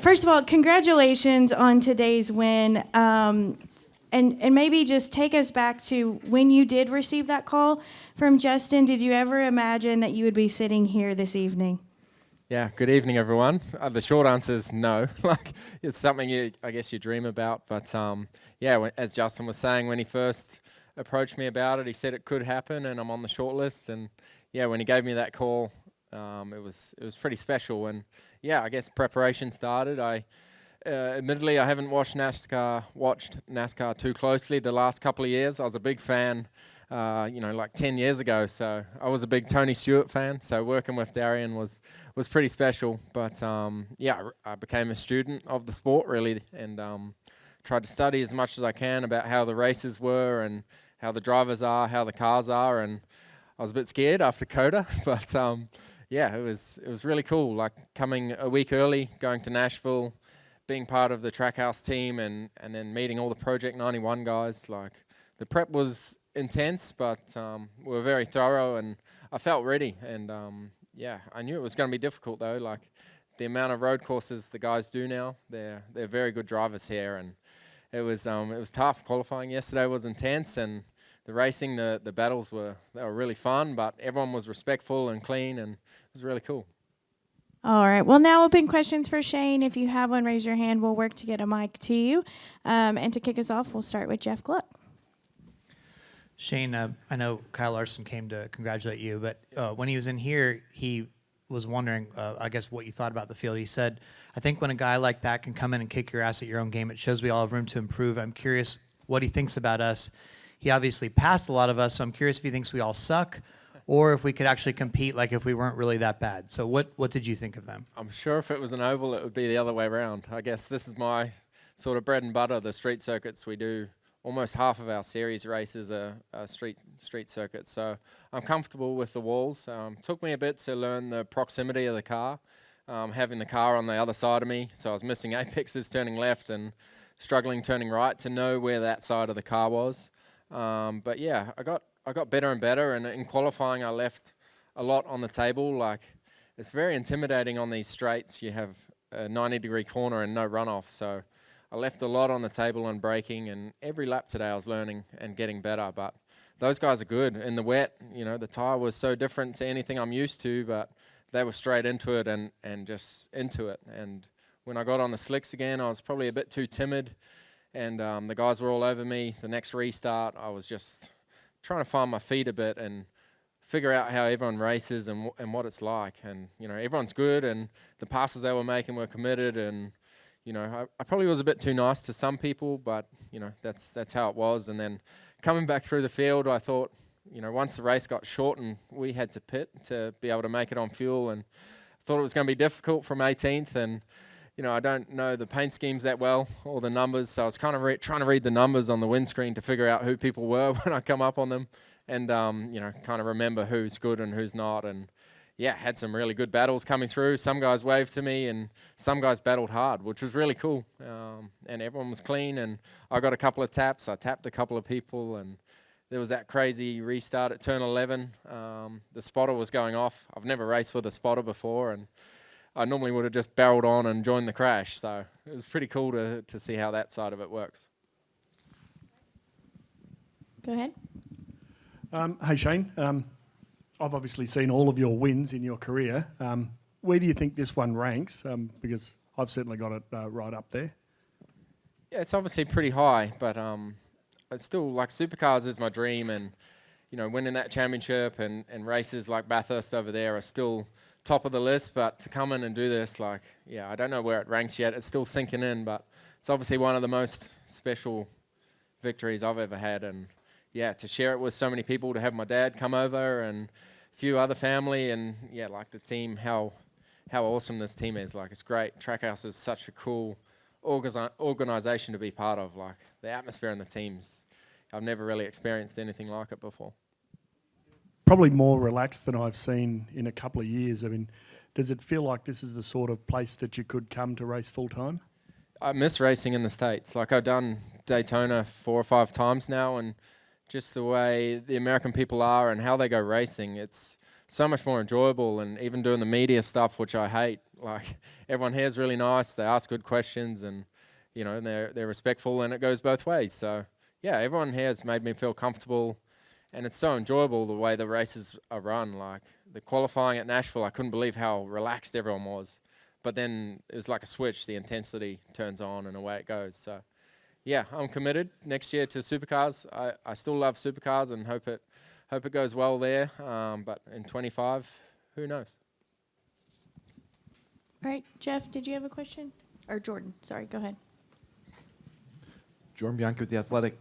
first of all, congratulations on today's win. And maybe just take us back to when you did receive that call from Justin. Did you ever imagine that you would be sitting here this evening? Yeah, good evening, everyone. The short answer is no. It's something I guess you dream about. But as Justin was saying, when he first approached me about it, he said it could happen, and I'm on the short list. And when he gave me that call, it was pretty special. And I guess preparation started. Admittedly, I haven't watched NASCAR too closely the last couple of years. I was a big fan, like 10 years ago. So I was a big Tony Stewart fan. So working with Darian was pretty special. But I became a student of the sport really, and tried to study as much as I can about how the races were and how the drivers are, how the cars are. And I was a bit scared after Coda, but it was really cool. Like coming a week early, going to Nashville, being part of the Trackhouse team, and then meeting all the Project 91 guys. Like the prep was intense, but we were very thorough, and I felt ready. And I knew it was going to be difficult though. Like the amount of road courses the guys do now, they're very good drivers here, and it was tough. Qualifying yesterday was intense, and the racing, the battles were really fun, but everyone was respectful and clean, and it was really cool. All right. Well, now open questions for Shane. If you have one, raise your hand. We'll work to get a mic to you. And to kick us off, we'll start with Jeff Gluck. Shane, I know Kyle Larson came to congratulate you, but when he was in here, he was wondering, I guess, what you thought about the field. He said, I think when a guy like that can come in and kick your ass at your own game, it shows we all have room to improve. I'm curious what he thinks about us. He obviously passed a lot of us, so I'm curious if he thinks we all suck, or if we could actually compete like if we weren't really that bad. So what did you think of them? I'm sure if it was an oval, it would be the other way around. I guess this is my sort of bread and butter, the street circuits. We do almost half of our series races are street circuits. So I'm comfortable with the walls. Took me a bit to learn the proximity of the car, having the car on the other side of me. So I was missing apexes turning left and struggling turning right to know where that side of the car was. I got better and better, and in qualifying I left a lot on the table. Like it's very intimidating on these straights. You have a 90-degree corner and no runoff, so I left a lot on the table on braking, and every lap today I was learning and getting better. But those guys are good. In the wet, the tire was so different to anything I'm used to, but they were straight into it and just into it. And when I got on the slicks again, I was probably a bit too timid, and the guys were all over me. The next restart, I was just trying to find my feet a bit and figure out how everyone races and what it's like. And, everyone's good, and the passes they were making were committed. And, I probably was a bit too nice to some people, but, that's how it was. And then coming back through the field, I thought, once the race got short and we had to pit to be able to make it on fuel, and thought it was going to be difficult from 18th. And, I don't know the paint schemes that well or the numbers, so I was kind of trying to read the numbers on the windscreen to figure out who people were when I come up on them, and kind of remember who's good and who's not. And had some really good battles coming through. Some guys waved to me, and some guys battled hard, which was really cool. And everyone was clean, and I got a couple of taps. I tapped a couple of people, and there was that crazy restart at turn 11. The spotter was going off. I've never raced with a spotter before, and I normally would have just barreled on and joined the crash. So it was pretty cool to see how that side of it works. Go ahead. Hey, Shane. I've obviously seen all of your wins in your career. Where do you think this one ranks? Because I've certainly got it right up there. Yeah, it's obviously pretty high, but it's still, like, Supercars is my dream, and, winning that championship and races like Bathurst over there are still top of the list. But to come in and do this, I don't know where it ranks yet. It's still sinking in, but it's obviously one of the most special victories I've ever had. And to share it with so many people, to have my dad come over and a few other family, and the team, how awesome this team is. It's great. Trackhouse is such a cool organization to be part of. The atmosphere and the teams, I've never really experienced anything like it before. Probably more relaxed than I've seen in a couple of years. I mean, does it feel like this is the sort of place that you could come to race full time? I miss racing in the States. I've done Daytona 4 or 5 times now, and just the way the American people are and how they go racing, it's so much more enjoyable. And even doing the media stuff, which I hate, Like, everyone here is really nice. They ask good questions, and you know, and they're respectful, and it goes both ways. So yeah, everyone here has made me feel comfortable, and it's so enjoyable the way the races are run. Like the qualifying at Nashville, I couldn't believe how relaxed everyone was. But then it was like a switch. The intensity turns on, and away it goes. So yeah, I'm committed next year to Supercars. I still love Supercars and hope it goes well there. But in 25, who knows? All right, Jeff, did you have a question? Or Jordan, sorry, go ahead. Jordan Bianchi with The Athletic.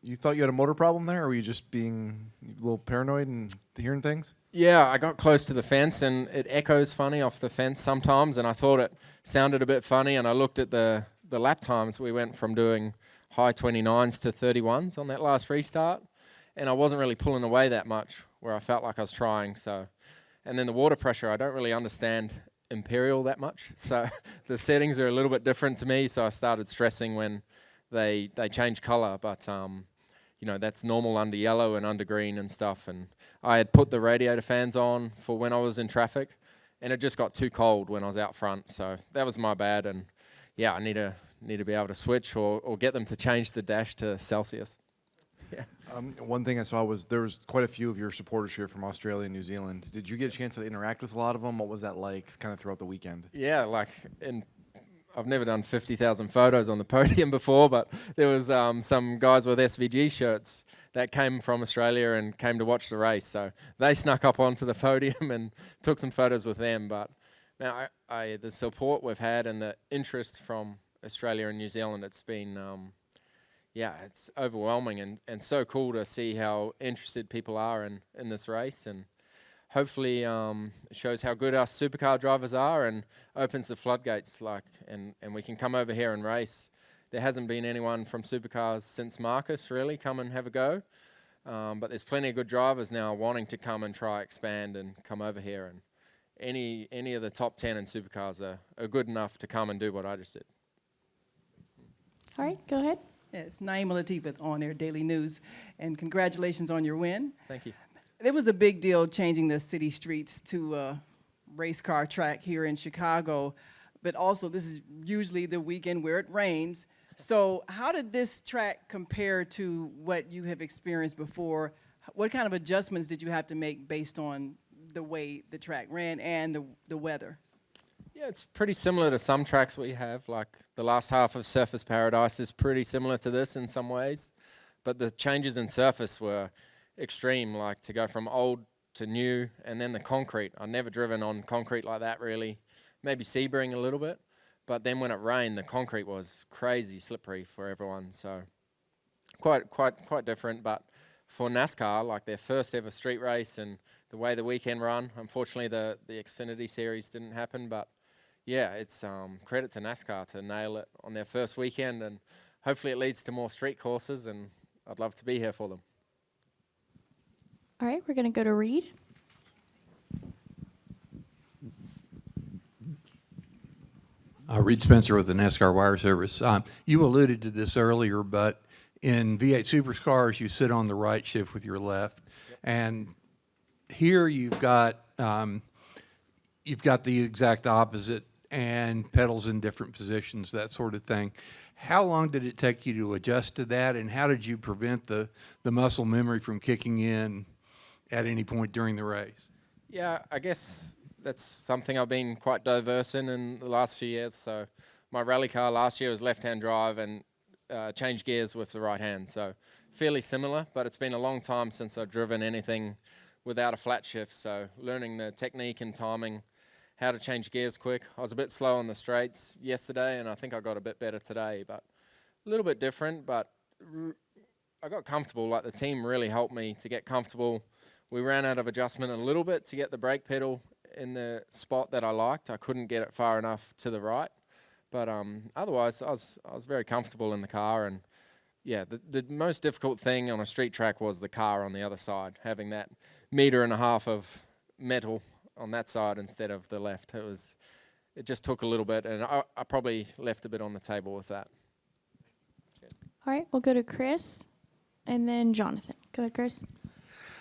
You thought you had a motor problem there, or were you just being a little paranoid and hearing things? Yeah, I got close to the fence, and it echoes funny off the fence sometimes, and I thought it sounded a bit funny, and I looked at the lap times. We went from doing high 29s to 31s on that last restart, and I wasn't really pulling away that much where I felt like I was trying. So, and then the water pressure, I don't really understand Imperial that much, so the settings are a little bit different to me, so I started stressing when they change color, but you know, that's normal under yellow and under green and stuff. And I had put the radiator fans on for when I was in traffic, and it just got too cold when I was out front, so that was my bad. And yeah, I need to be able to switch or get them to change the dash to Celsius. Yeah. One thing I saw was there was quite a few of your supporters here from Australia and New Zealand. Did you get a chance to interact with a lot of them? What was that like kind of throughout the weekend? Yeah, like, I've never done 50,000 photos on the podium before, but there was some guys with SVG shirts that came from Australia and came to watch the race. So they snuck up onto the podium and took some photos with them. But now the support we've had and the interest from Australia and New Zealand, it's been, yeah, it's overwhelming and so cool to see how interested people are in this race. And hopefully it shows how good our supercar drivers are and opens the floodgates, and we can come over here and race. There hasn't been anyone from Supercars since Marcus really come and have a go, but there's plenty of good drivers now wanting to come and try expand and come over here, and any of the top 10 in Supercars are good enough to come and do what I just did. All right, go ahead. Yes, Naima Latif with On Air Daily News, and congratulations on your win. Thank you. It was a big deal changing the city streets to a race car track here in Chicago, but also this is usually the weekend where it rains. So how did this track compare to what you have experienced before? What kind of adjustments did you have to make based on the way the track ran and the weather? Yeah, it's pretty similar to some tracks we have. Like the last half of Surface Paradise is pretty similar to this in some ways, but the changes in surface were extreme, like to go from old to new, and then the concrete. I've never driven on concrete like that really. Maybe Sebring a little bit, but then when it rained, the concrete was crazy slippery for everyone. So quite different. But for NASCAR, like their first ever street race and the way the weekend run, unfortunately the Xfinity Series didn't happen, but yeah, it's credit to NASCAR to nail it on their first weekend, and hopefully it leads to more street courses, and I'd love to be here for them. All right, we're going to go to Reed. Reed Spencer with the NASCAR Wire Service. You alluded to this earlier, but in V8 Supercars, you sit on the right shift with your left. Yep. And here you've got the exact opposite and pedals in different positions, that sort of thing. How long did it take you to adjust to that, and how did you prevent the muscle memory from kicking in at any point during the race? Yeah, I guess that's something I've been quite diverse in the last few years. So my rally car last year was left-hand drive and changed gears with the right hand. So fairly similar, but it's been a long time since I've driven anything without a flat shift. So learning the technique and timing, how to change gears quick. I was a bit slow on the straights yesterday, and I think I got a bit better today, but a little bit different. But I got comfortable. Like the team really helped me to get comfortable. We ran out of adjustment a little bit to get the brake pedal in the spot that I liked. I couldn't get it far enough to the right, but otherwise I was very comfortable in the car. And yeah, the most difficult thing on a street track was the car on the other side, having that 1.5 meters of metal on that side instead of the left. It just took a little bit, and I probably left a bit on the table with that. Cheers. All right, we'll go to Chris and then Jonathan. Go ahead, Chris.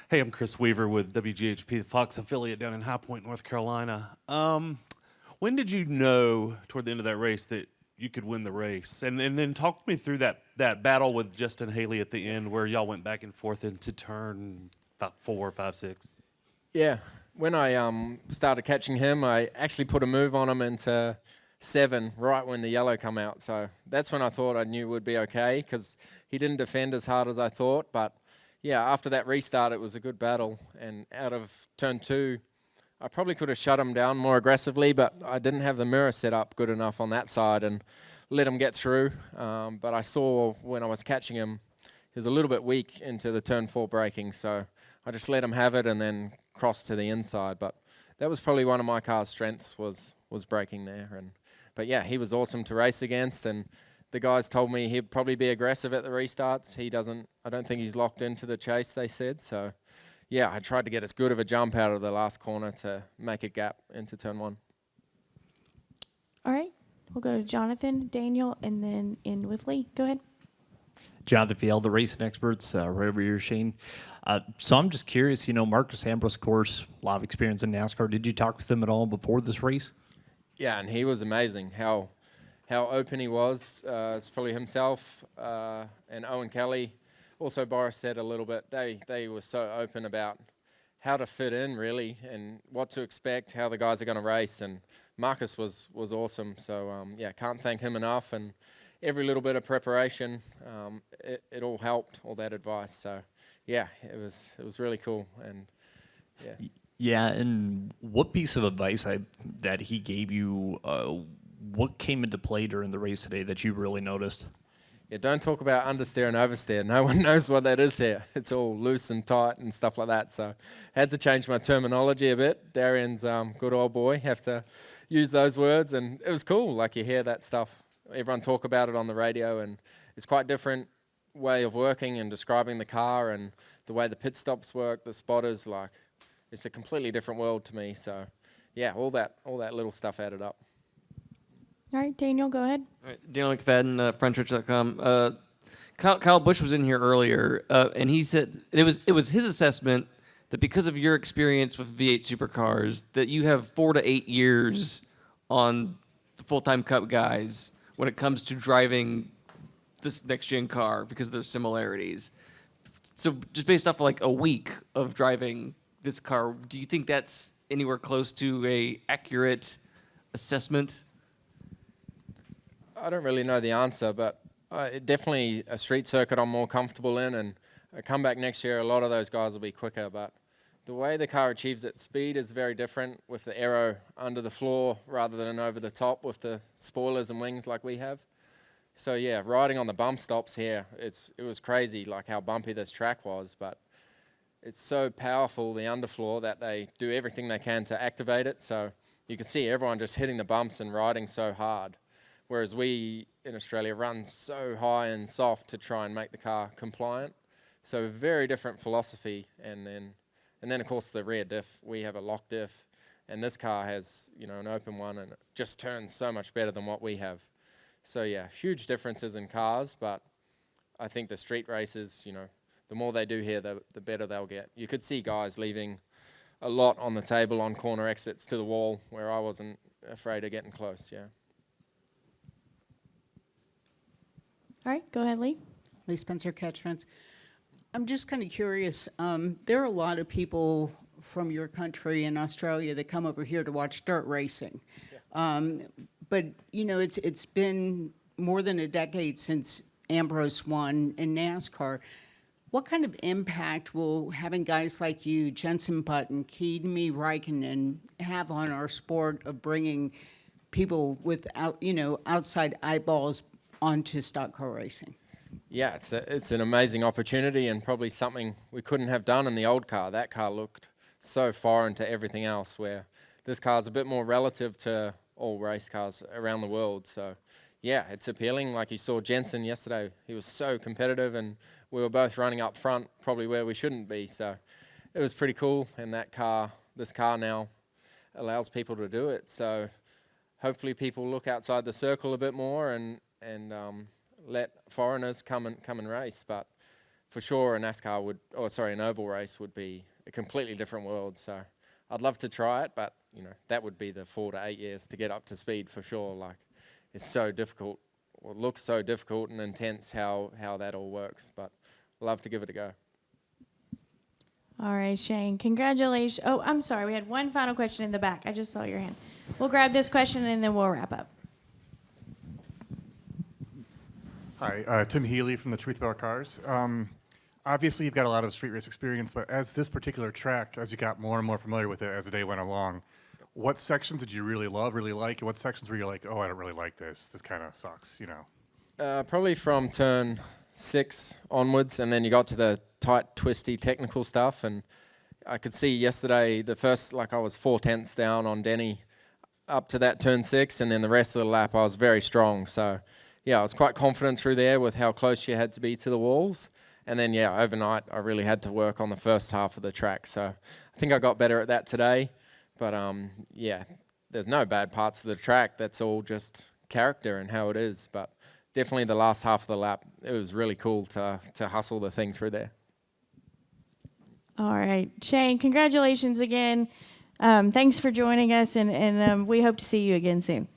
Hey, I'm Chris Weaver with WGHP, the Fox affiliate down in High Point, North Carolina. When did you know toward the end of that race that you could win the race? And then talk me through that battle with Justin Haley at the end where y'all went back and forth into turn about 4, 5, 6. Yeah, when I started catching him, I actually put a move on him into 7 right when the yellow come out. So that's when I thought I knew would be okay because he didn't defend as hard as I thought. But yeah, after that restart, it was a good battle. And out of turn 2, I probably could have shut him down more aggressively, but I didn't have the mirror set up good enough on that side and let him get through. But I saw when I was catching him, he was a little bit weak into the turn 4 braking. So I just let him have it and then crossed to the inside. But that was probably one of my car's strengths was braking there. But yeah, he was awesome to race against, and the guys told me he'd probably be aggressive at the restarts. I don't think he's locked into the chase, they said. So yeah, I tried to get as good of a jump out of the last corner to make a gap into turn 1. All right, we'll go to Jonathan, Daniel, and then end with Lee. Go ahead. Jonathan Fiel, the racing experts, right over here, Shane. So I'm just curious, Marcus Ambrose, of course, a lot of experience in NASCAR. Did you talk with him at all before this race? Yeah, and he was amazing. How open he was. It's probably himself and Owen Kelly. Also, Boris said a little bit. They were so open about how to fit in, really, and what to expect, how the guys are going to race. And Marcus was awesome. So, yeah, can't thank him enough. And every little bit of preparation, it all helped, all that advice. So, yeah, it was really cool. And, yeah. Yeah, and what piece of advice that he gave you, what came into play during the race today that you really noticed? Yeah, don't talk about understeer and oversteer. No one knows what that is here. It's all loose and tight and stuff like that. So had to change my terminology a bit. Darian's good old boy, have to use those words. And it was cool, like you hear that stuff. Everyone talk about it on the radio, and it's quite different way of working and describing the car and the way the pit stops work, the spotters, like it's a completely different world to me. So yeah, all that little stuff added up. All right, Daniel, go ahead. All right, Daniel McFadden, FrenchRich.com. Kyle Busch was in here earlier, and he said it was his assessment that because of your experience with V8 Supercars, that you have 4 to 8 years on the full-time Cup guys when it comes to driving this next-gen car because of those similarities. So just based off of like a week of driving this car, do you think that's anywhere close to a accurate assessment? I don't really know the answer, but definitely a street circuit I'm more comfortable in, and I come back next year, a lot of those guys will be quicker, but the way the car achieves its speed is very different with the aero under the floor rather than over the top with the spoilers and wings like we have. So yeah, riding on the bump stops here, it was crazy like how bumpy this track was, but it's so powerful, the underfloor, that they do everything they can to activate it. So you can see everyone just hitting the bumps and riding so hard. Whereas we in Australia run so high and soft to try and make the car compliant. So very different philosophy. And then of course the rear diff, we have a lock diff, and this car has, an open one, and it just turns so much better than what we have. So yeah, huge differences in cars, but I think the street races, the more they do here, the better they'll get. You could see guys leaving a lot on the table on corner exits to the wall where I wasn't afraid of getting close, yeah. All right, go ahead, Lee. Lee Spencer, Catch Fence. I'm just kind of curious. There are a lot of people from your country in Australia that come over here to watch dirt racing. Yeah. But, it's been more than a decade since Ambrose won in NASCAR. What kind of impact will having guys like you, Jenson Button, Kimi Räikkönen, have on our sport of bringing people without, outside eyeballs onto stock car racing? Yeah, it's an amazing opportunity and probably something we couldn't have done in the old car. That car looked so foreign to everything else, where this car's a bit more relative to all race cars around the world. So yeah, it's appealing. Like you saw Jenson yesterday, he was so competitive, and we were both running up front, probably where we shouldn't be. So it was pretty cool, and this car now allows people to do it. So hopefully people look outside the circle a bit more and let foreigners come and race. But for sure an oval race would be a completely different world. So I'd love to try it, but that would be the 4 to 8 years to get up to speed for sure. Like, it's so difficult, or looks so difficult and intense how that all works, but love to give it a go. All right, Shane, congratulations. Oh, I'm sorry, we had one final question in the back. I just saw your hand. We'll grab this question and then we'll wrap up. Hi, Tim Healy from the Truth About Cars. Obviously, you've got a lot of street race experience, but as this particular track, as you got more and more familiar with it as the day went along, what sections did you really love, really like, and what sections were you like, oh, I don't really like this. This kind of sucks, Probably from turn 6 onwards, and then you got to the tight, twisty, technical stuff, and I could see yesterday the first, I was 4/10 down on Denny up to that turn 6, and then the rest of the lap I was very strong. So, yeah, I was quite confident through there with how close you had to be to the walls. And then, yeah, overnight I really had to work on the first half of the track. So I think I got better at that today. But, yeah, there's no bad parts of the track. That's all just character and how it is. But definitely the last half of the lap, it was really cool to hustle the thing through there. All right, Shane, congratulations again. Thanks for joining us, and we hope to see you again soon.